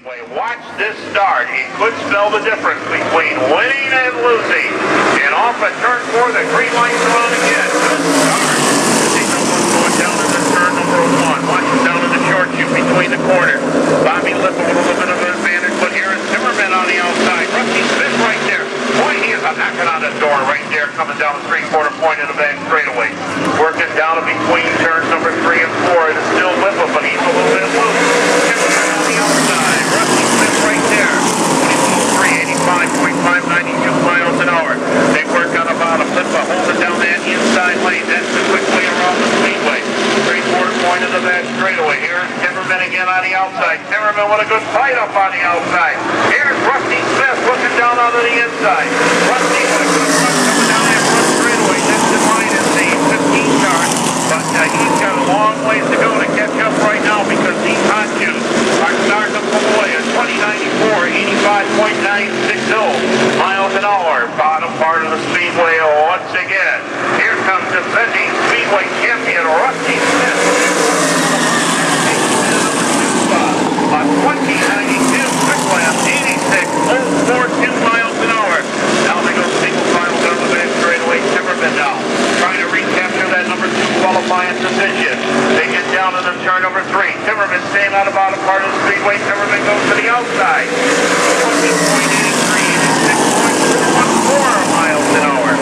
Watch this start. It could spell the difference between winning and losing. And off at turn 4, the green lights are on again. Good start. They know what's going down to the turn number 1. Watch him down in the short chute between the corners. Bobby Lip a little bit of an advantage, but here is Zimmerman on the outside. Rusty Smith right there. Boy, he is knocking on the door right there, coming down the 3/4 point of the back straightaway. Working down in between turns number 3 and 4. It is still Lippa, but he's a little bit loose. Zimmerman on the outside. Rusty Smith right there. 85.5, 92 miles an hour. They work on the bottom. Lippa holds it down that inside lane. That's the quick way around the Speedway. 3/4 point of the back straightaway. Here's Timmerman again on the outside. Timmerman with a good fight up on the outside. Here's Rusty Smith looking down onto the inside. Rusty with a good run coming down that front straightaway. Next in line is the 15 car. But he's got a long ways to go to catch up right now because these hot shoes are starting to pull away at 2094, 85.960 miles an hour. Bottom part of the Speedway once again. Here comes defending Speedway champion Rusty Smith. On 2092, quick lap, 86.042 miles an hour. Now they go single file down the back straightaway. Timmerman now trying to recapture that number 2 qualifying position. They get down to the turn number 3. Timmerman staying on the bottom part of the Speedway. Timmerman goes to the outside. 20.83, 86.414 miles an hour.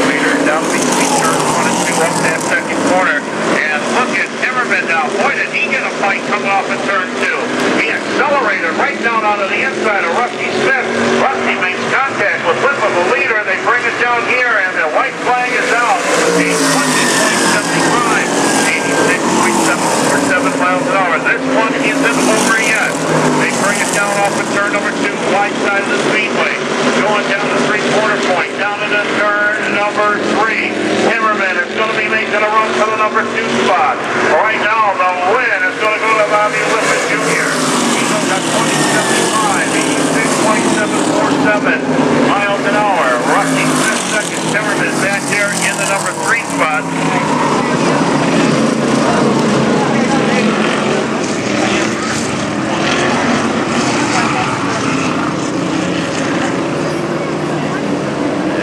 Leaders down between turns 1 and 2 up that second corner. And look at Timmerman now. Boy, did he get a fight coming off at turn 2. He accelerated right down onto the inside of Rusty Smith. Rusty makes contact with Lip of the leader. They bring it down here, and the white flag is out. A 20.75, 86.747 miles an hour. This one isn't over yet. They bring it down off of turn number 2, wide side of the Speedway. Going down the 3/4 point, down to the turn number 3. Timmerman is going to be making a run for the number 2 spot. Right now, the win is going to go to Bobby Lippa Jr. He's on that 2075, 86.747 miles an hour. Rusty Smith second. Timmerman back there in the number 3 spot.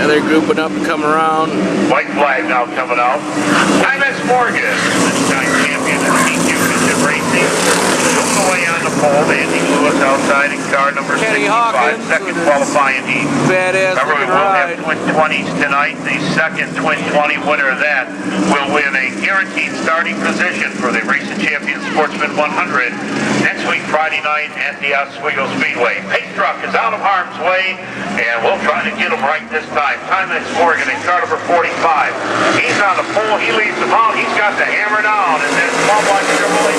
They're grouping up and coming around. White flag now coming out. Timex Morgan, this time champion in Team Championship Racing. Moving away on the pole, Andy Lewis outside in car number 65, second qualifying heat. Badass Remember, we looking will ride. have Twin 20s tonight. The second Twin 20 winner of that will win a guaranteed starting position for the Racing Champion Sportsman 100 next week, Friday night at the Oswego Speedway. Pace truck is out of harm's way, and we'll try to get him right this time. Timex Morgan in car number 45. He's on the pole. He leads them out. He's got the hammer down, and then small block Chevrolet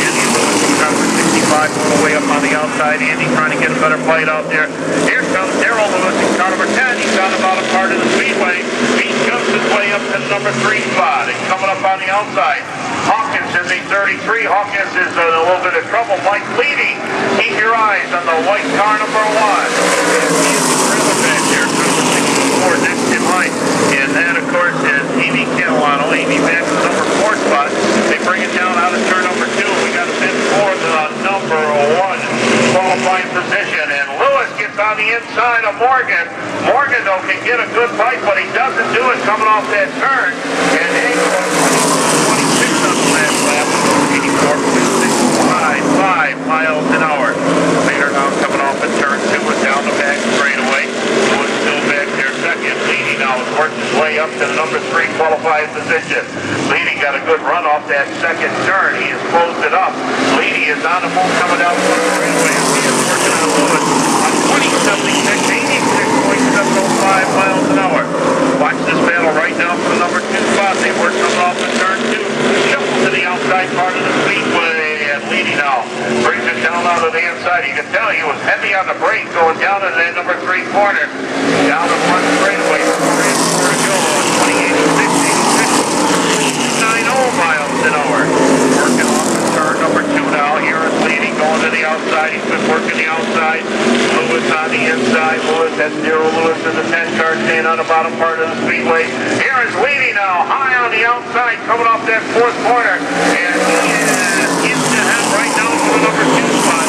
Andy Lewis in car number 65 all the way up on the outside. Andy trying to get a better fight out there. Here comes Darrell Lewis in car number 10. He's on the bottom part of the Speedway. He jumps his way up to the number 3 spot. And coming up on the outside, Hawkins in the 33. Hawkins is in a little bit of trouble. Mike Leedy, keep your eyes on the white car number 1. And he's the trailer back here, number 64, next in line. And that, of course, is Amy Catalano. Amy back to the number 4 spot. They bring it down out of turn number 2. We got a bit for the number 1 qualifying position. And Lewis gets on the inside of Morgan. Morgan, though, can get a good fight, but he doesn't do it coming off that turn. And Angle 26 on the last lap. 84.655 miles an hour. Later now coming off at turn 2 and down the back straightaway. Lewis still back there second. Leedy now has worked his way up to the number 3 qualifying position. Leedy got a good run off that second turn. He has closed it up. Leedy is on the move coming down the straightaway. He is working on Lewis on 2076, 86.705 miles an hour. Watch this battle right now for the number 2 spot. They work coming off at turn 2. Shuffle to the outside part of the Speedway, and Leedy now brings it down out of the inside. You can tell he was heavy on the brake going down to that number 3 corner. Down the front straightaway. 4 to go on 2086, miles an hour. Working off the turn number 2 now. Here is Leedy going to the outside. He's been working the outside. Lewis on the inside. Lewis, that's Darrell Lewis in the 10 car staying on the bottom part of the Speedway. Here is Leedy now, high on the outside, coming off that 4th corner. And he is in the head right now for the number 2 spot.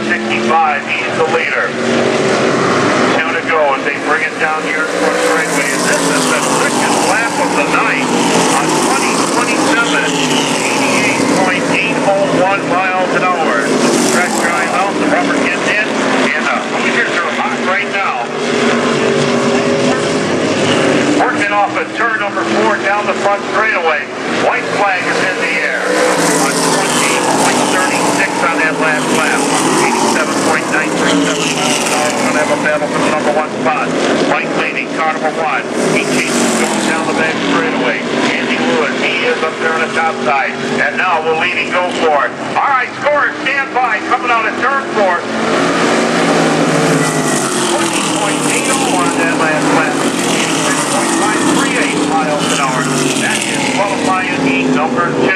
65, he's the leader. 2 to go as they bring it down here towards Speedway. And this is the quickest lap of the night on 2027, 88.801 miles an hour. Track drive out, the rubber gets in, and the leaders are hot right now. Working off of turn number 4 down the front straightaway. White flag is in the air on 20.36 on that last lap. 87.937 miles an hour. We're going to have a battle for the number 1 spot. White leading car number 1. He chases, goes down the back straightaway. Andy Lewis, he is up there on the top side. And now will leading go for it. All right, scorers, stand by. Coming out of turn 4. 20.80 on that last lap. 86.538 miles an hour. That is qualifying heat number 2.